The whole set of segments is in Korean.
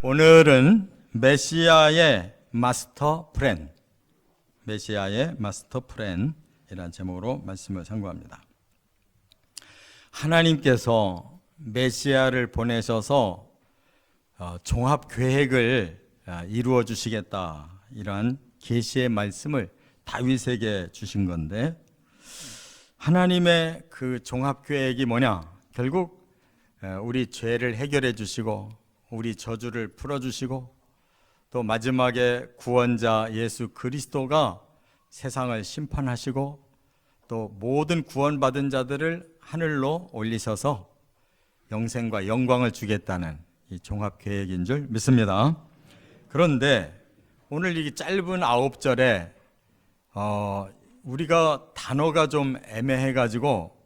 오늘은 메시아의 마스터 플랜, 메시아의 마스터 플랜이라는 제목으로 말씀을 상고합니다. 하나님께서 메시아를 보내셔서 종합 계획을 이루어 주시겠다, 이러한 계시의 말씀을 다윗에게 주신 건데, 하나님의 그 종합 계획이 뭐냐? 결국 우리 죄를 해결해 주시고 우리 저주를 풀어주시고 또 마지막에 구원자 예수 그리스도가 세상을 심판하시고 또 모든 구원받은 자들을 하늘로 올리셔서 영생과 영광을 주겠다는 이 종합계획인 줄 믿습니다. 그런데 오늘 이 짧은 9절에 우리가 단어가 좀 애매해가지고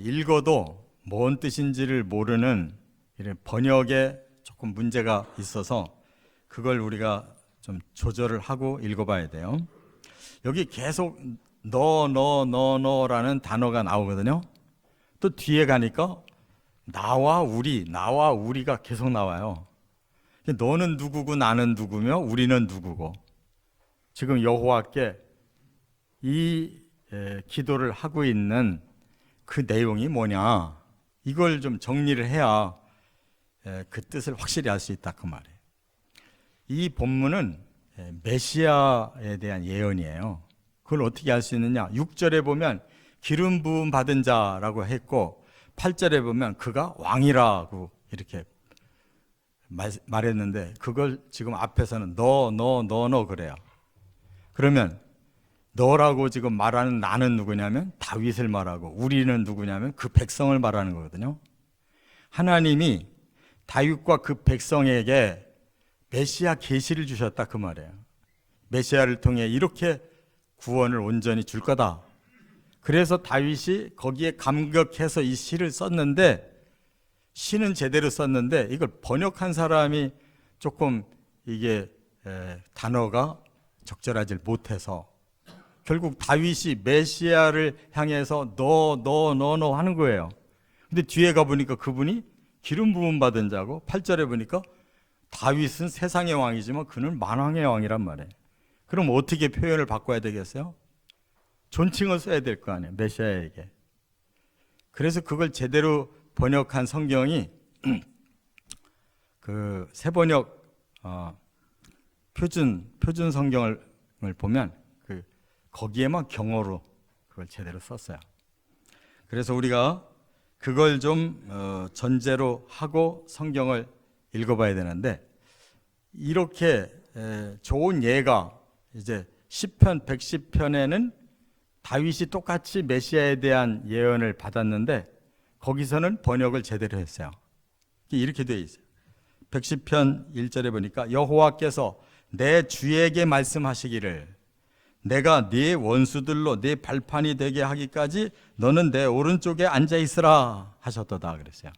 읽어도 뭔 뜻인지를 모르는 이런 번역에 조금 문제가 있어서 그걸 우리가 좀 조절을 하고 읽어봐야 돼요. 여기 계속 너라는 단어가 나오거든요. 또 뒤에 가니까 나와 우리가 계속 나와요. 너는 누구고 나는 누구며 우리는 누구고, 지금 여호와께 이 기도를 하고 있는 그 내용이 뭐냐, 이걸 좀 정리를 해야 그 뜻을 확실히 알 수 있다, 그 말이에요. 이 본문은 메시아에 대한 예언이에요. 그걸 어떻게 알 수 있느냐? 6절에 보면 기름 부음 받은 자라고 했고 8절에 보면 그가 왕이라고 이렇게 말했는데, 그걸 지금 앞에서는 너 그래요. 그러면 너라고 지금 말하는 나는 누구냐면 다윗을 말하고, 우리는 누구냐면 그 백성을 말하는 거거든요. 하나님이 다윗과 그 백성에게 메시아 계시를 주셨다, 그 말이에요. 메시아를 통해 이렇게 구원을 온전히 줄 거다. 그래서 다윗이 거기에 감격해서 이 시를 썼는데, 시는 제대로 썼는데 이걸 번역한 사람이 조금 이게 단어가 적절하지 못해서 결국 다윗이 메시아를 향해서 너 하는 거예요. 근데 뒤에 가보니까 그분이 기름 부음 받은 자고, 8절에 보니까 다윗은 세상의 왕이지만 그는 만왕의 왕이란 말이에요. 그럼 어떻게 표현을 바꿔야 되겠어요? 존칭을 써야 될 거 아니에요, 메시아에게. 그래서 그걸 제대로 번역한 성경이 그 새번역 표준 성경을 보면 거기에만 경어로 그걸 제대로 썼어요. 그래서 우리가 그걸 좀 전제로 하고 성경을 읽어봐야 되는데, 이렇게 좋은 예가 이제 10편, 110편에는 다윗이 똑같이 메시아에 대한 예언을 받았는데 거기서는 번역을 제대로 했어요. 이렇게 되어 있어요. 110편 1절에 보니까 여호와께서 내 주에게 말씀하시기를 내가 네 원수들로 네 발판이 되게 하기까지 너는 내 오른쪽에 앉아 있으라 하셨도다 그랬어요.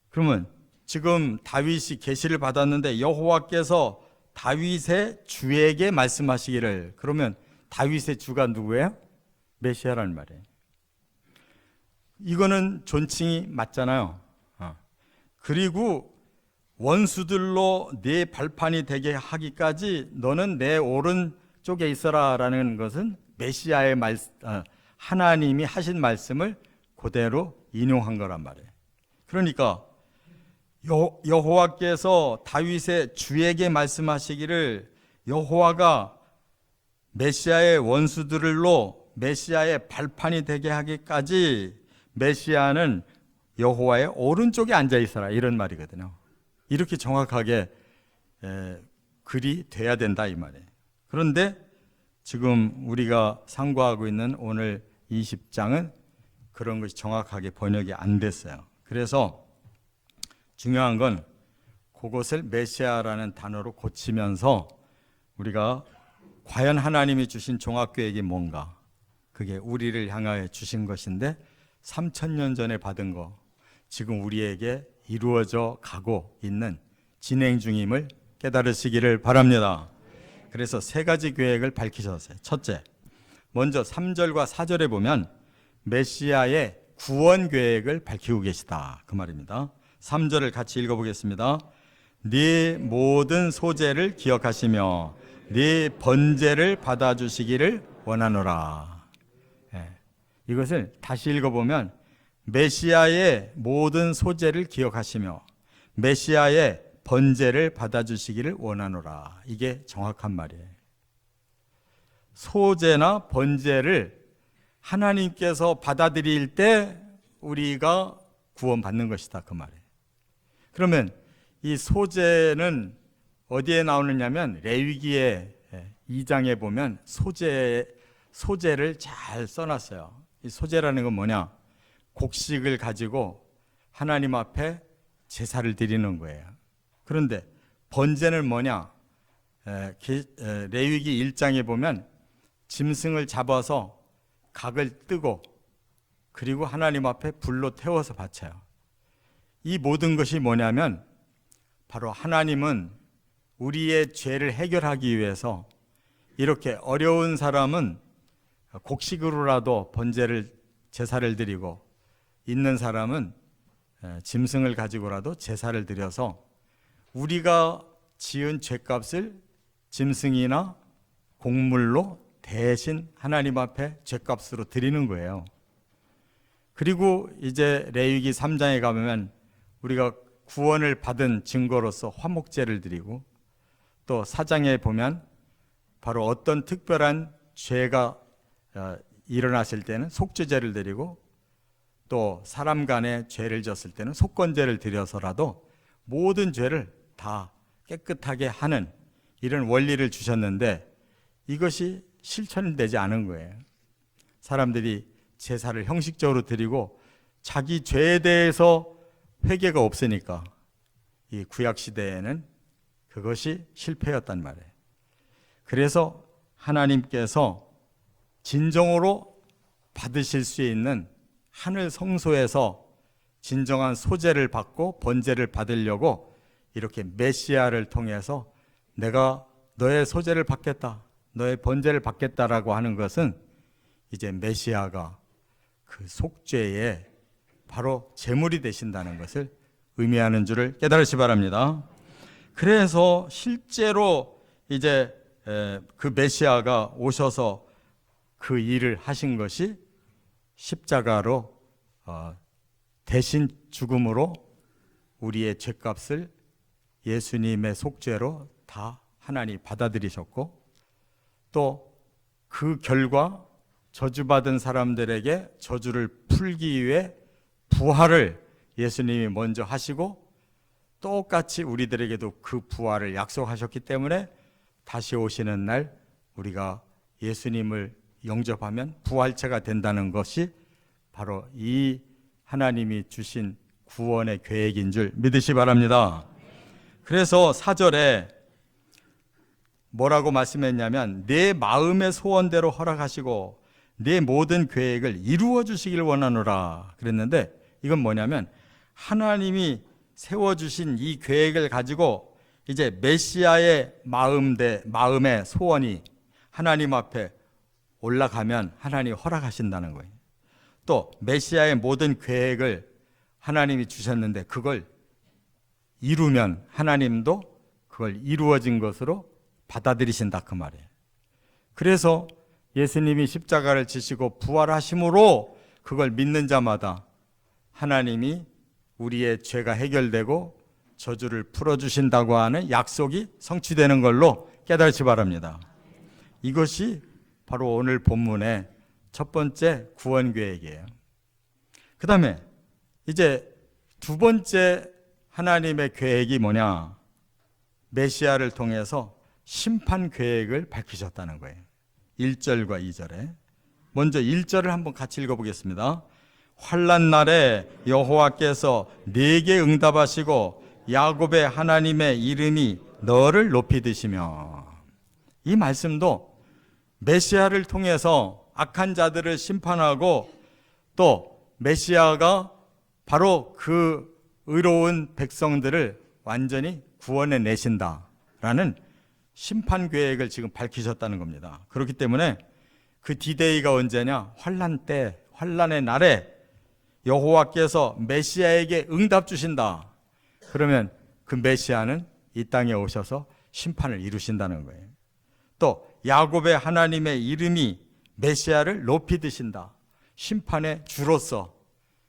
그러면 지금 다윗이 계시를 받았는데 여호와께서 다윗의 주에게 말씀하시기를, 그러면 다윗의 주가 누구예요? 메시아라는 말이에요. 이거는 존칭이 맞잖아요. 그리고 원수들로 네 발판이 되게 하기까지 너는 내 오른쪽에 있어라 라는 것은 메시아의 하나님이 하신 말씀을 그대로 인용한 거란 말이에요. 그러니까 여호와께서 다윗의 주에게 말씀하시기를, 여호와가 메시아의 원수들로 메시아의 발판이 되게 하기까지 메시아는 여호와의 오른쪽에 앉아 있어라, 이런 말이거든요. 이렇게 정확하게 글이 돼야 된다, 이 말이에요. 그런데 지금 우리가 상고하고 있는 오늘 20장은 그런 것이 정확하게 번역이 안 됐어요. 그래서 중요한 건 그것을 메시아라는 단어로 고치면서 우리가 과연 하나님이 주신 종합계획이 뭔가, 그게 우리를 향하여 주신 것인데 3000년 전에 받은 거 지금 우리에게 이루어져 가고 있는 진행 중임을 깨달으시기를 바랍니다. 그래서 3가지 계획을 밝히셨어요. 첫째, 먼저 3절과 4절에 보면 메시아의 구원 계획을 밝히고 계시다, 그 말입니다. 3절을 같이 읽어보겠습니다. 네 모든 소재를 기억하시며 네 번제를 받아주시기를 원하노라. 예. 이것을 다시 읽어보면 메시아의 모든 소재를 기억하시며 메시아의 번제를 받아주시기를 원하노라. 이게 정확한 말이에요. 소제나 번제를 하나님께서 받아들일 때 우리가 구원받는 것이다, 그 말이에요. 그러면 이 소제는 어디에 나오느냐면 레위기의 2장에 보면 소제를 잘 써놨어요. 이 소제라는 건 뭐냐? 곡식을 가지고 하나님 앞에 제사를 드리는 거예요. 그런데 번제는 뭐냐? 레위기 1장에 보면 짐승을 잡아서 각을 뜨고 그리고 하나님 앞에 불로 태워서 바쳐요. 이 모든 것이 뭐냐면 바로 하나님은 우리의 죄를 해결하기 위해서 이렇게 어려운 사람은 곡식으로라도 번제를 제사를 드리고 있는 사람은 짐승을 가지고라도 제사를 드려서 우리가 지은 죄값을 짐승이나 곡물로 대신 하나님 앞에 죄값으로 드리는 거예요. 그리고 이제 레위기 3장에 가면 우리가 구원을 받은 증거로서 화목제를 드리고 또 4장에 보면 바로 어떤 특별한 죄가 일어났을 때는 속죄제를 드리고 또 사람 간에 죄를 졌을 때는 속건제를 드려서라도 모든 죄를 다 깨끗하게 하는 이런 원리를 주셨는데 이것이 실천되지 않은 거예요. 사람들이 제사를 형식적으로 드리고 자기 죄에 대해서 회개가 없으니까 이 구약 시대에는 그것이 실패였단 말이에요. 그래서 하나님께서 진정으로 받으실 수 있는 하늘 성소에서 진정한 소제를 받고 번제를 받으려고 이렇게 메시아를 통해서 내가 너의 소제를 받겠다, 너의 번제를 받겠다라고 하는 것은 이제 메시아가 그 속죄의 바로 제물이 되신다는 것을 의미하는 줄을 깨달으시 바랍니다. 그래서 실제로 이제 그 메시아가 오셔서 그 일을 하신 것이 십자가로 대신 죽음으로 우리의 죄값을 예수님의 속죄로 다 하나님 받아들이셨고 또 그 결과 저주받은 사람들에게 저주를 풀기 위해 부활을 예수님이 먼저 하시고 똑같이 우리들에게도 그 부활을 약속하셨기 때문에 다시 오시는 날 우리가 예수님을 영접하면 부활체가 된다는 것이 바로 이 하나님이 주신 구원의 계획인 줄 믿으시 바랍니다. 그래서 4절에 뭐라고 말씀했냐면 내 마음의 소원대로 허락하시고 내 모든 계획을 이루어 주시길 원하노라 그랬는데 이건 뭐냐면 하나님이 세워주신 이 계획을 가지고 이제 메시아의 마음의 소원이 하나님 앞에 올라가면 하나님이 허락하신다는 거예요. 또 메시아의 모든 계획을 하나님이 주셨는데 그걸 이루면 하나님도 그걸 이루어진 것으로 받아들이신다 그 말이에요. 그래서 예수님이 십자가를 지시고 부활하심으로 그걸 믿는 자마다 하나님이 우리의 죄가 해결되고 저주를 풀어주신다고 하는 약속이 성취되는 걸로 깨달으시 바랍니다. 이것이 바로 오늘 본문의 첫 번째 구원 계획이에요. 그 다음에 이제 두 번째 하나님의 계획이 뭐냐? 메시아를 통해서 심판 계획을 밝히셨다는 거예요. 1절과 2절에 먼저 1절을 한번 같이 읽어보겠습니다. 환난 날에 여호와께서 네게 응답하시고 야곱의 하나님의 이름이 너를 높이 드시며 이 말씀도 메시아를 통해서 악한 자들을 심판하고 또 메시아가 바로 그 의로운 백성들을 완전히 구원해 내신다라는 심판 계획을 지금 밝히셨다는 겁니다. 그렇기 때문에 그 디데이가 언제냐? 환난 때, 환난의 날에 여호와께서 메시아에게 응답 주신다. 그러면 그 메시아는 이 땅에 오셔서 심판을 이루신다는 거예요. 또 야곱의 하나님의 이름이 메시아를 높이 드신다. 심판의 주로서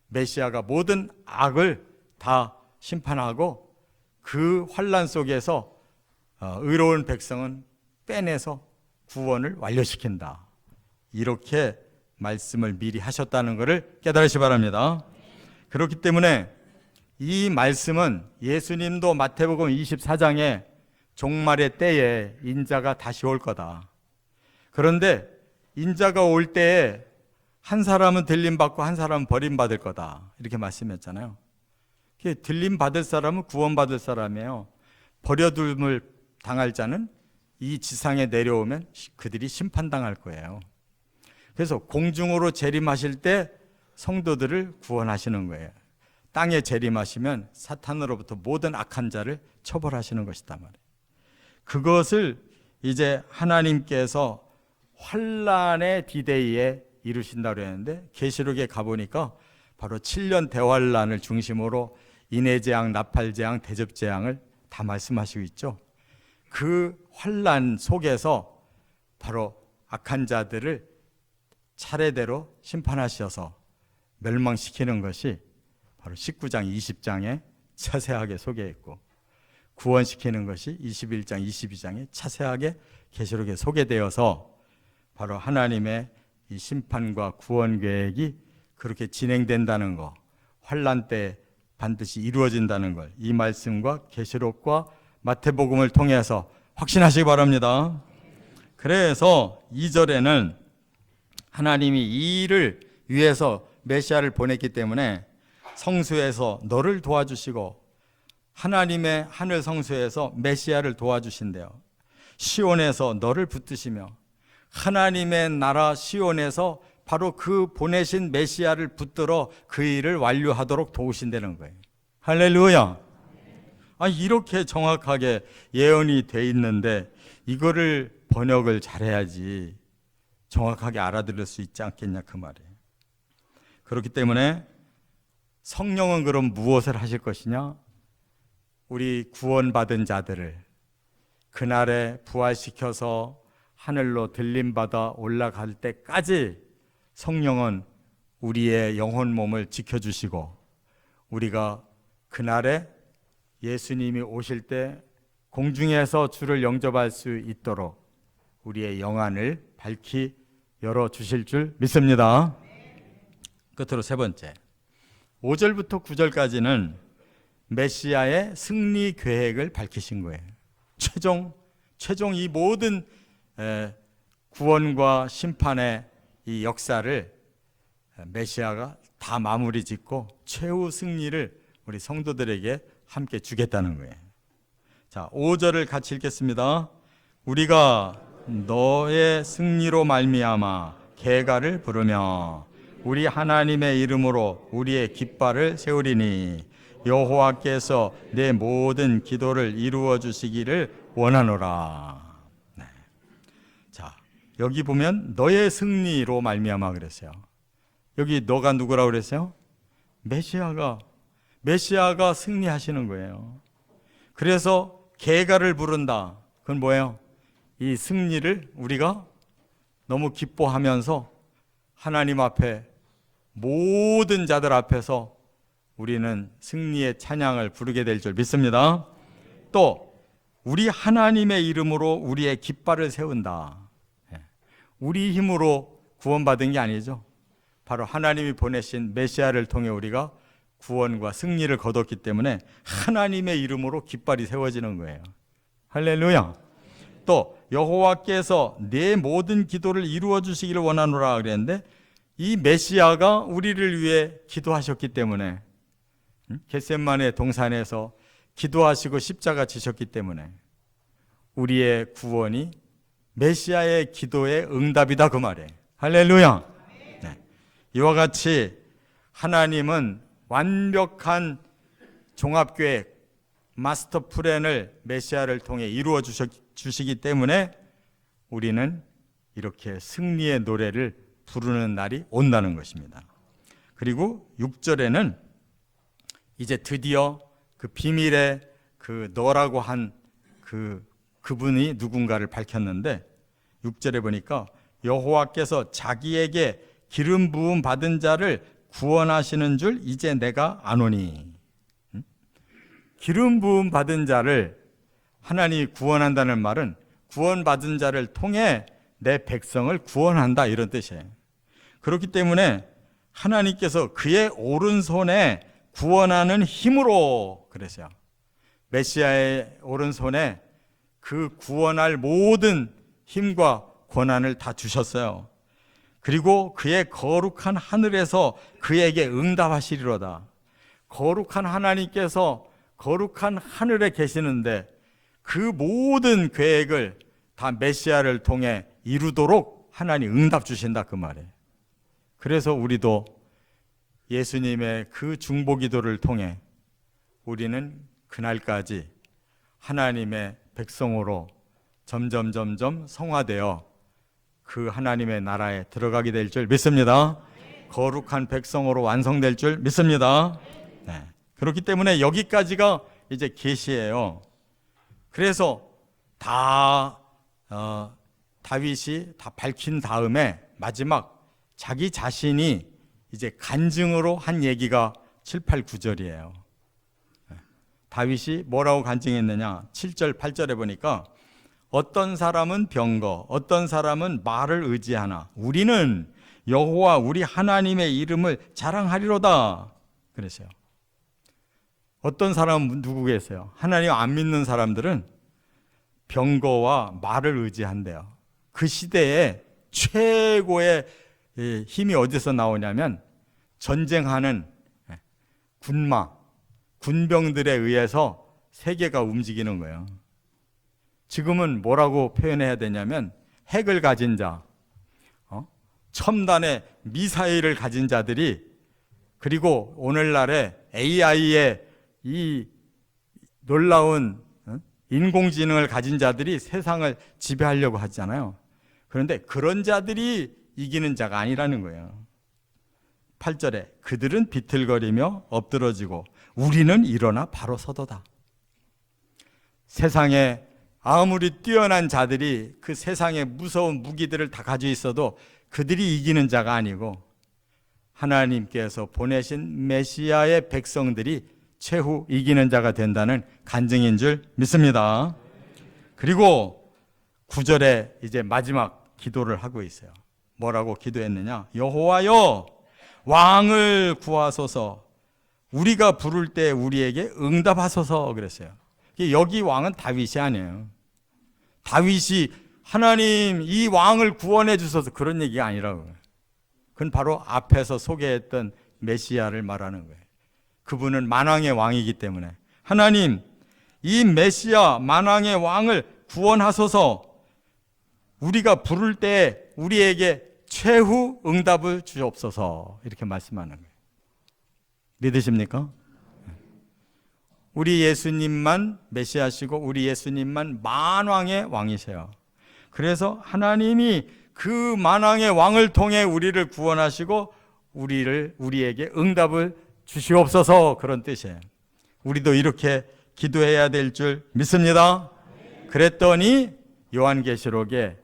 메시아가 모든 악을 다 심판하고 그 환난 속에서 의로운 백성은 빼내서 구원을 완료시킨다. 이렇게 말씀을 미리 하셨다는 것을 깨달으시 바랍니다. 그렇기 때문에 이 말씀은 예수님도 마태복음 24장에 종말의 때에 인자가 다시 올 거다. 그런데 인자가 올 때에 한 사람은 들림받고 한 사람은 버림받을 거다. 이렇게 말씀했잖아요. 들림받을 사람은 구원받을 사람이에요. 버려둠을 당할 자는 이 지상에 내려오면 그들이 심판당할 거예요. 그래서 공중으로 재림하실 때 성도들을 구원하시는 거예요. 땅에 재림하시면 사탄으로부터 모든 악한 자를 처벌하시는 것이단 말이에요. 그것을 이제 하나님께서 환란의 디데이에 이루신다고 했는데 계시록에 가보니까 바로 7년 대환란을 중심으로 인해재앙, 나팔재앙, 대접재앙을 다 말씀하시고 있죠. 그 환란 속에서 바로 악한 자들을 차례대로 심판하셔서 멸망시키는 것이 바로 19장, 20장에 자세하게 소개했고 구원시키는 것이 21장, 22장에 자세하게 계시록에 소개되어서 바로 하나님의 이 심판과 구원 계획이 그렇게 진행된다는 것, 환난 때 반드시 이루어진다는 걸 이 말씀과 계시록과 마태복음을 통해서 확신하시기 바랍니다. 그래서 2절에는 하나님이 이 일을 위해서 메시아를 보냈기 때문에 성수에서 너를 도와주시고 하나님의 하늘 성수에서 메시아를 도와주신대요. 시온에서 너를 붙드시며 하나님의 나라 시온에서 바로 그 보내신 메시아를 붙들어 그 일을 완료하도록 도우신다는 거예요. 할렐루야. 이렇게 정확하게 예언이 돼 있는데 이거를 번역을 잘해야지 정확하게 알아들을 수 있지 않겠냐 그 말이에요. 그렇기 때문에 성령은 그럼 무엇을 하실 것이냐? 우리 구원받은 자들을 그날에 부활시켜서 하늘로 들림받아 올라갈 때까지 성령은 우리의 영혼 몸을 지켜주시고 우리가 그날에 예수님이 오실 때 공중에서 주를 영접할 수 있도록 우리의 영안을 밝히 열어주실 줄 믿습니다. 끝으로 세 번째 5절부터 9절까지는 메시아의 승리 계획을 밝히신 거예요. 최종 이 모든 구원과 심판의 이 역사를 메시아가 다 마무리 짓고 최후 승리를 우리 성도들에게 함께 주겠다는 거예요. 자, 5절을 같이 읽겠습니다. 우리가 너의 승리로 말미암아 계가를 부르며 우리 하나님의 이름으로 우리의 깃발을 세우리니 여호와께서 내 모든 기도를 이루어 주시기를 원하노라. 네. 자, 여기 보면 너의 승리로 말미암아 그랬어요. 여기 너가 누구라고 그랬어요? 메시아가 승리하시는 거예요. 그래서 계가를 부른다. 그건 뭐예요? 이 승리를 우리가 너무 기뻐하면서 하나님 앞에 모든 자들 앞에서 우리는 승리의 찬양을 부르게 될 줄 믿습니다. 또 우리 하나님의 이름으로 우리의 깃발을 세운다. 우리 힘으로 구원받은 게 아니죠. 바로 하나님이 보내신 메시아를 통해 우리가 구원과 승리를 거뒀기 때문에 하나님의 이름으로 깃발이 세워지는 거예요. 할렐루야. 또 여호와께서 내 모든 기도를 이루어 주시기를 원하노라 그랬는데 이 메시아가 우리를 위해 기도하셨기 때문에 겟세마네 동산에서 기도하시고 십자가 지셨기 때문에 우리의 구원이 메시아의 기도의 응답이다 그 말이에요. 할렐루야. 네. 이와 같이 하나님은 완벽한 종합계획 마스터 플랜을 메시아를 통해 이루어 주시기 때문에 우리는 이렇게 승리의 노래를 부르는 날이 온다는 것입니다. 그리고 6절에는 이제 드디어 그 비밀의 그 너라고 한 그분이 누군가를 밝혔는데 6절에 보니까 여호와께서 자기에게 기름 부음 받은 자를 구원하시는 줄 이제 내가 아노니. 기름 부음 받은 자를 하나님이 구원한다는 말은 구원받은 자를 통해 내 백성을 구원한다, 이런 뜻이에요. 그렇기 때문에 하나님께서 그의 오른손에 구원하는 힘으로, 그랬어요. 메시아의 오른손에 그 구원할 모든 힘과 권한을 다 주셨어요. 그리고 그의 거룩한 하늘에서 그에게 응답하시리로다. 거룩한 하나님께서 거룩한 하늘에 계시는데 그 모든 계획을 다 메시아를 통해 이루도록 하나님 응답 주신다, 그 말이에요. 그래서 우리도 예수님의 그 중보기도를 통해 우리는 그날까지 하나님의 백성으로 점점 성화되어 그 하나님의 나라에 들어가게 될 줄 믿습니다. 거룩한 백성으로 완성될 줄 믿습니다. 네. 그렇기 때문에 여기까지가 이제 계시예요. 그래서 다윗이 다 밝힌 다음에 마지막 자기 자신이 이제 간증으로 한 얘기가 7, 8, 9절이에요. 다윗이 뭐라고 간증했느냐? 7절, 8절에 보니까 어떤 사람은 병거, 어떤 사람은 말을 의지하나 우리는 여호와 우리 하나님의 이름을 자랑하리로다 그랬어요. 어떤 사람은 누구겠어요? 하나님 안 믿는 사람들은 병거와 말을 의지한대요. 그 시대에 최고의 힘이 어디서 나오냐면 전쟁하는 군병들에 의해서 세계가 움직이는 거예요. 지금은 뭐라고 표현해야 되냐면 핵을 가진 자, 첨단의 미사일을 가진 자들이, 그리고 오늘날의 AI의 이 놀라운 인공지능을 가진 자들이 세상을 지배하려고 하잖아요. 그런데 그런 자들이 이기는 자가 아니라는 거예요. 8절에 그들은 비틀거리며 엎드러지고 우리는 일어나 바로 서도다. 세상에 아무리 뛰어난 자들이 그 세상의 무서운 무기들을 다 가지고 있어도 그들이 이기는 자가 아니고 하나님께서 보내신 메시아의 백성들이 최후 이기는 자가 된다는 간증인 줄 믿습니다. 그리고 9절에 이제 마지막 기도를 하고 있어요. 뭐라고 기도했느냐? 여호와여 왕을 구하소서, 우리가 부를 때 우리에게 응답하소서 그랬어요. 여기 왕은 다윗이 아니에요. 다윗이 하나님 이 왕을 구원해 주소서 그런 얘기가 아니라고요. 그건 바로 앞에서 소개했던 메시아를 말하는 거예요. 그분은 만왕의 왕이기 때문에 하나님 이 메시아 만왕의 왕을 구원하소서, 우리가 부를 때 우리에게 최후 응답을 주옵소서 이렇게 말씀하는 거예요. 믿으십니까? 우리 예수님만 메시아시고 우리 예수님만 만왕의 왕이세요. 그래서 하나님이 그 만왕의 왕을 통해 우리를 구원하시고 우리에게 응답을 주시옵소서 그런 뜻이에요. 우리도 이렇게 기도해야 될 줄 믿습니다. 그랬더니 요한계시록에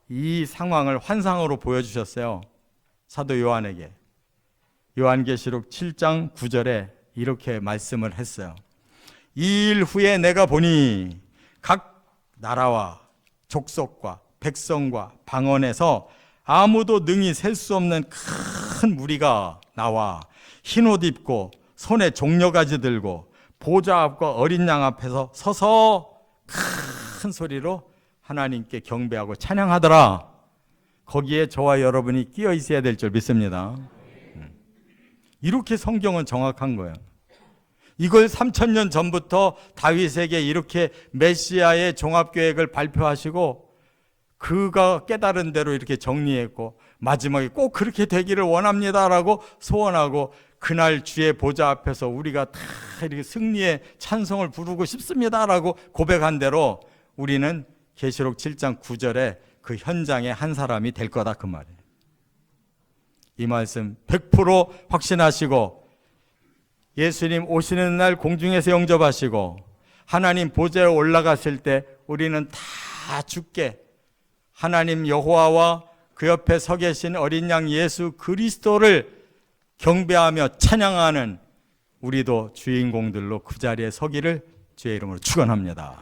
이 상황을 환상으로 보여주셨어요. 사도 요한에게. 요한계시록 7장 9절에 이렇게 말씀을 했어요. 이 일 후에 내가 보니 각 나라와 족속과 백성과 방언에서 아무도 능히 셀 수 없는 큰 무리가 나와 흰옷 입고 손에 종려가지 들고 보좌 앞과 어린 양 앞에서 서서 큰 소리로 하나님께 경배하고 찬양하더라. 거기에 저와 여러분이 끼어 있어야 될 줄 믿습니다. 이렇게 성경은 정확한 거예요. 이걸 3000년 전부터 다윗에게 이렇게 메시아의 종합계획을 발표하시고 그가 깨달은 대로 이렇게 정리했고 마지막에 꼭 그렇게 되기를 원합니다라고 소원하고 그날 주의 보좌 앞에서 우리가 다 이렇게 승리의 찬송을 부르고 싶습니다라고 고백한 대로 우리는 계시록 7장 9절에 그 현장의 한 사람이 될 거다 그 말이에요. 이 말씀 100% 확신하시고 예수님 오시는 날 공중에서 영접하시고 하나님 보좌에 올라갔을 때 우리는 다 주께 하나님 여호와와 그 옆에 서 계신 어린 양 예수 그리스도를 경배하며 찬양하는 우리도 주인공들로 그 자리에 서기를 주의 이름으로 축원합니다.